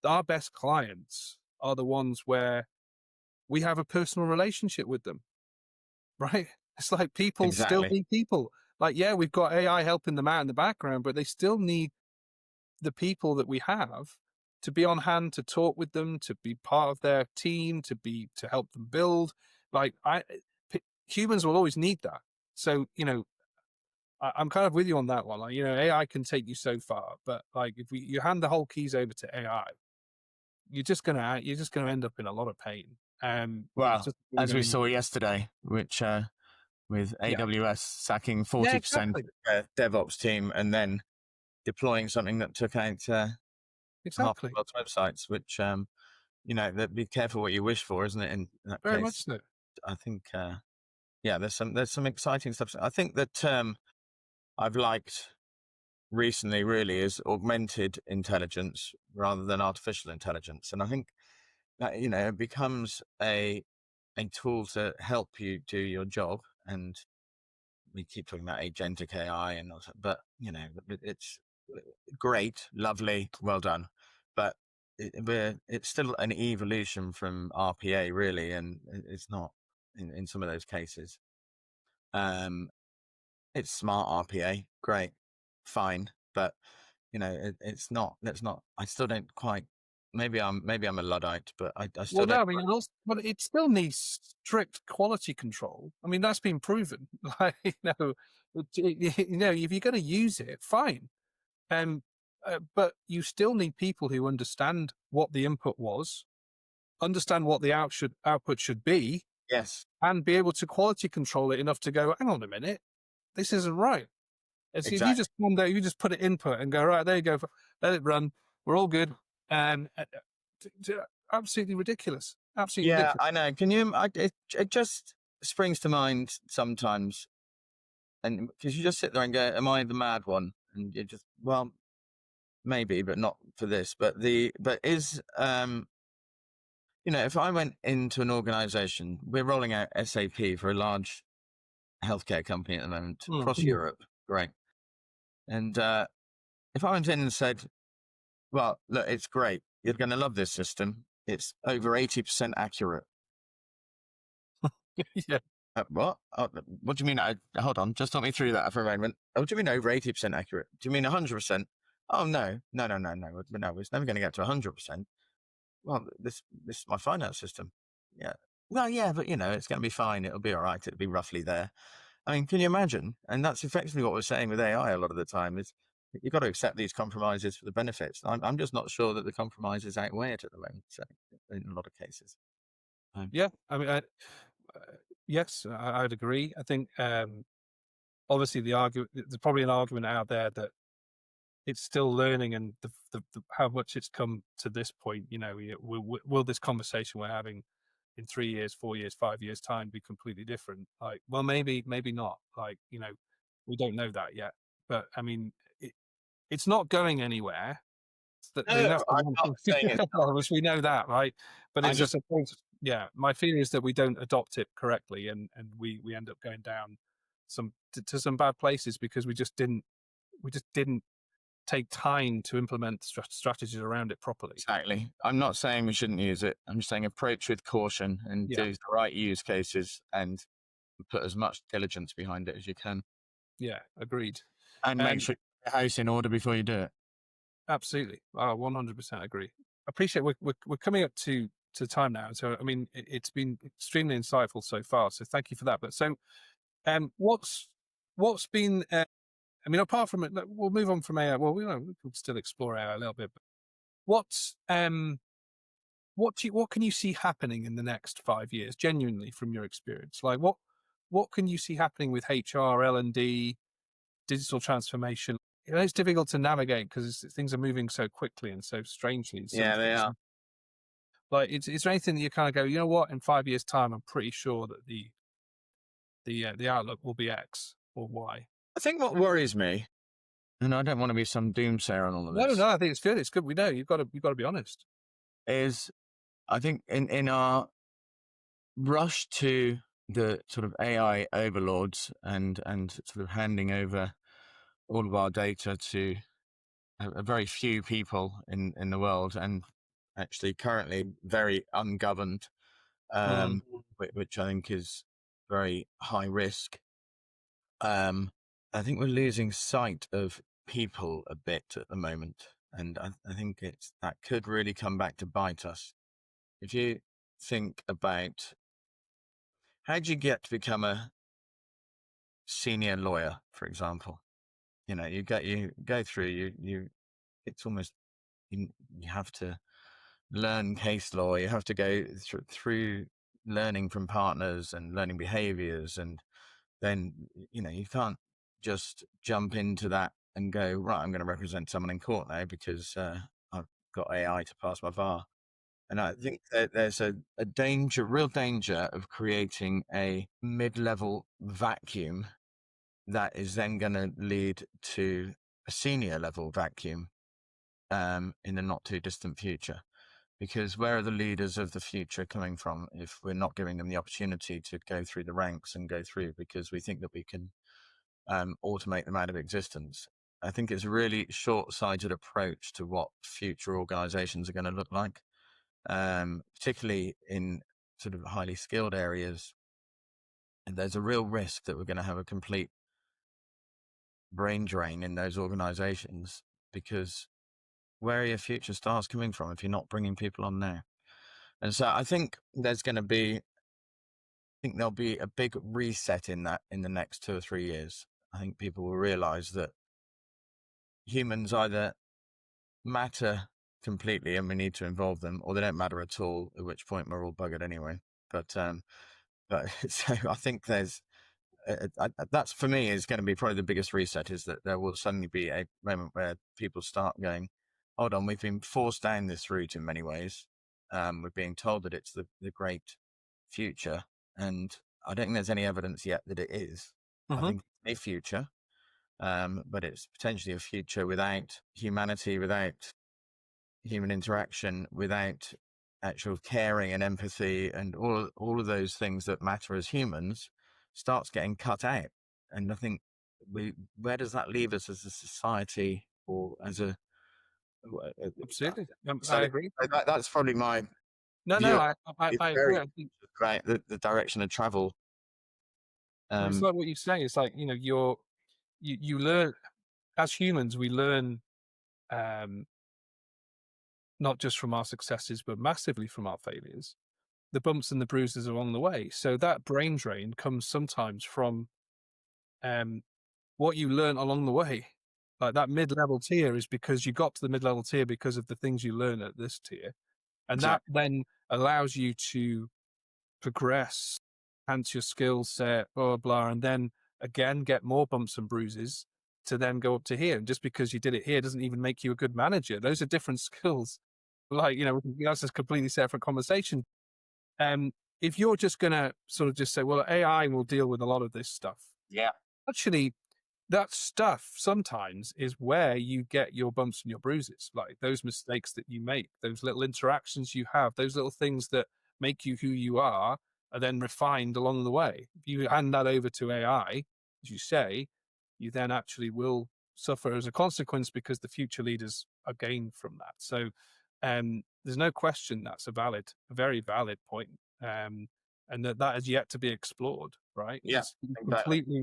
our best clients are the ones where we have a personal relationship with them, right? It's like people still exactly. need people. Like, yeah, we've got AI helping them out in the background, but they still need the people that we have to be on hand, to talk with them, to be part of their team, to help them build. Like, humans will always need that. So, I'm kind of with you on that one. Like, AI can take you so far, but like, if you hand the whole keys over to AI, you're just gonna end up in a lot of pain. It's Well, just really as we going to, saw yesterday, which with yeah, AWS sacking yeah, 40% exactly, of their DevOps team, and then deploying something that took out half the exactly, world's websites, which that be careful what you wish for, isn't it? In that very much case, so. I think yeah, there's some exciting stuff. I think the term I've liked recently really is augmented intelligence rather than artificial intelligence, and I think that it becomes a tool to help you do your job. And we keep talking about agentic AI and all that, but it's great, lovely, well done, but it's still an evolution from RPA, really, and it's not in some of those cases. It's smart RPA, great, fine, but it's not. Let's not. I still don't quite. Maybe I'm a luddite, but I still Well, no, don't. I mean, but it still needs strict quality control. I mean, that's been proven. Like, if you're going to use it, fine. But you still need people who understand what the input was, understand what the output should be, Yes, and be able to quality control it enough to go, hang on a minute, this isn't right. It's, if you exactly. just come there, you just put it input and go, right, there you go, let it run. We're all good. And absolutely ridiculous. Absolutely Yeah, ridiculous. I know. Can you? It just springs to mind sometimes, and because you just sit there and go, "Am I the mad one?" And you just, well, maybe, but not for this. But is if I went into an organization, we're rolling out SAP for a large healthcare company at the moment Mm. across Europe. Great. And if I went in and said, well, look, it's great. You're going to love this system. It's over 80% accurate. Yeah. What? Oh, what do you mean? Hold on. Just talk me through that for a moment. Oh, what do you mean over 80% accurate? Do you mean 100%? Oh, no. No, it's never going to get to 100%. Well, this is my finance system. Yeah. Well, yeah, but it's going to be fine. It'll be all right. It'll be roughly there. I mean, can you imagine? And that's effectively what we're saying with AI a lot of the time is you've got to accept these compromises for the benefits. I'm just not sure that the compromises outweigh it at the moment. So in a lot of cases. Yeah. I mean, yes, I'd agree. I think obviously there's probably an argument out there that it's still learning, and the how much it's come to this point. Will this conversation we're having in 3 years, 4 years, 5 years time be completely different? Like, well, maybe not. Like, we don't know that yet. But I mean, it's not going anywhere. No, That's the I'm one not saying thing. it's not. We know that, right? But I it's just just a point. Yeah, my feeling is that we don't adopt it correctly, and we end up going down to some bad places because we just didn't take time to implement strategies around it properly. exactly. I'm not saying we shouldn't use it. I'm just saying approach with caution and Yeah. do the right use cases and put as much diligence behind it as you can. Yeah, agreed. And make sure you get your house in order before you do it. Absolutely. 100% agree. Appreciate we're coming up to time now. So, I mean, it's been extremely insightful so far. So thank you for that. But so, what's been, I mean, apart from it, we'll move on from AI. Well, we can still explore AI a little bit, but what's, what can you see happening in the next 5 years, genuinely from your experience? Like what can you see happening with HR, L&D, digital transformation? It's difficult to navigate because things are moving so quickly and so strangely. Yeah, they are. Like, is there anything that you kind of go, you know what, in 5 years' time, I'm pretty sure that the outlook will be X or Y. I think what worries me, and I don't want to be some doomsayer on all of this, No, I think it's good. It's good. We know you've got to be honest. is I think in our rush to the sort of AI overlords and sort of handing over all of our data to a very few people in the world, and actually currently very ungoverned, which I think is very high risk. I think we're losing sight of people a bit at the moment, and I think that could really come back to bite us. If you think about how do you get to become a senior lawyer, for example, you go through it's almost you have to learn case law. You have to go through learning from partners and learning behaviors, and then you can't just jump into that and go, right, I'm going to represent someone in court now because I've got AI to pass my bar. And I think that there's a real danger of creating a mid-level vacuum that is then going to lead to a senior level vacuum in the not too distant future. Because where are the leaders of the future coming from if we're not giving them the opportunity to go through the ranks and go through because we think that we can automate them out of existence? I think it's a really short-sighted approach to what future organizations are going to look like, particularly in sort of highly skilled areas. And there's a real risk that we're going to have a complete brain drain in those organizations, because where are your future stars coming from if you're not bringing people on now? And so I think there'll be a big reset in that in the next 2 or 3 years. I think people will realize that humans either matter completely and we need to involve them, or they don't matter at all, at which point we're all buggered anyway. But so I think that's, for me, is going to be probably the biggest reset, is that there will suddenly be a moment where people start going, hold on, we've been forced down this route in many ways. We're being told that it's the great future, and I don't think there's any evidence yet that it is. I think it's a future, but it's potentially a future without humanity, without human interaction, without actual caring and empathy, and all of those things that matter as humans starts getting cut out. And I think where does that leave us as a society or as a Absolutely. I so agree. that's probably my No, view. I It's agree. very I think great the direction of travel. it's like what you say. It's like, you learn, as humans, we learn, um, not just from our successes, but massively from our failures, the bumps and the bruises along the way. So that brain drain comes sometimes from, um, what you learn along the way. Like that mid-level tier is because you got to the mid-level tier because of the things you learn at this tier. And that Exactly. then allows you to progress, enhance your skill set, blah, blah, and then again get more bumps and bruises to then go up to here. And just because you did it here doesn't even make you a good manager. Those are different skills. Like, that's a completely separate conversation. If you're just going to sort of just say, well, AI will deal with a lot of this stuff. Yeah. Actually, that stuff sometimes is where you get your bumps and your bruises, like those mistakes that you make, those little interactions you have, those little things that make you who you are then refined along the way. If you hand that over to AI, as you say, you then actually will suffer as a consequence because the future leaders are gained from that. So there's no question that's a very valid point. And that is yet to be explored, right? Yeah, It's exactly. completely,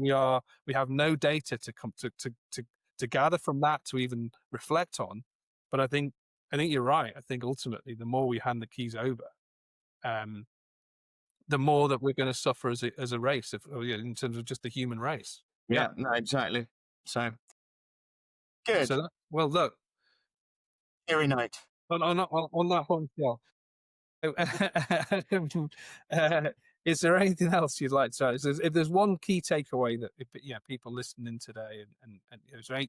we have no data to come to gather from that to even reflect on. But I think you're right. I think ultimately the more we hand the keys over, um, the more that we're going to suffer as a race, in terms of just the human race. Yeah. Yeah, no, exactly. So good. So well, look, Eerie night. on that one, is there anything else you'd like to add? If there's one key takeaway that, people listening today, and is there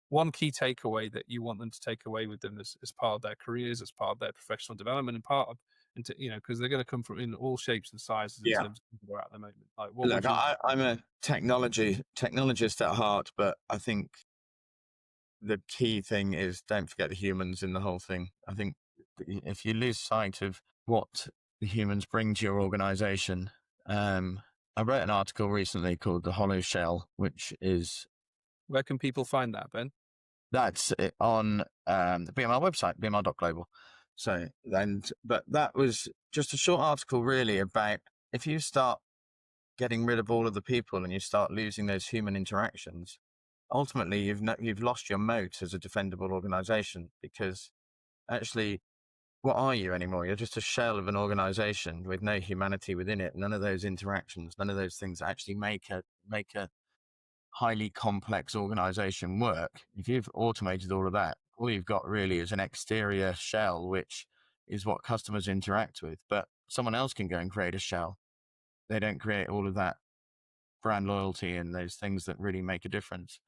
one key takeaway that you want them to take away with them as part of their careers, as part of their professional development, and part of, because they're going to come from in all shapes and sizes in Yeah. terms of where we're at the moment. Like, what would Look, you? I'm a technologist at heart, but I think the key thing is don't forget the humans in the whole thing. I think if you lose sight of what the humans bring to your organization, I wrote an article recently called The Hollow Shell, which is Where can people find that, Ben? that's it on the BML website, bml.global. So, but that was just a short article really about if you start getting rid of all of the people and you start losing those human interactions, ultimately you've lost your moat as a defendable organization, because actually, what are you anymore? You're just a shell of an organization with no humanity within it. None of those interactions, none of those things actually make a highly complex organization work. If you've automated all of that, all you've got really is an exterior shell, which is what customers interact with. But someone else can go and create a shell. They don't create all of that brand loyalty and those things that really make a difference.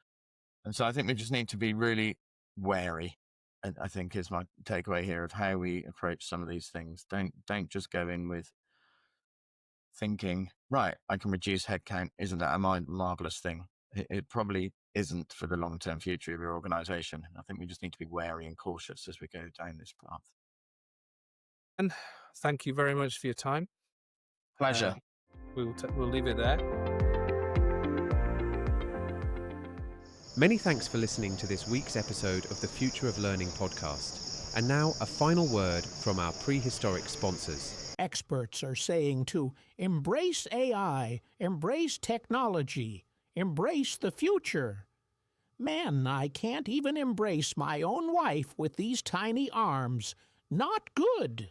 And so I think we just need to be really wary. And I think is my takeaway here of how we approach some of these things. Don't just go in with thinking, right, I can reduce headcount. Isn't that a marvelous thing? It probably isn't for the long-term future of your organization. I think we just need to be wary and cautious as we go down this path. And thank you very much for your time. Pleasure. We'll leave it there. Many thanks for listening to this week's episode of the Future of Learning podcast. And now a final word from our prehistoric sponsors. Experts are saying to embrace AI, embrace technology, embrace the future. Man, I can't even embrace my own wife with these tiny arms. Not good.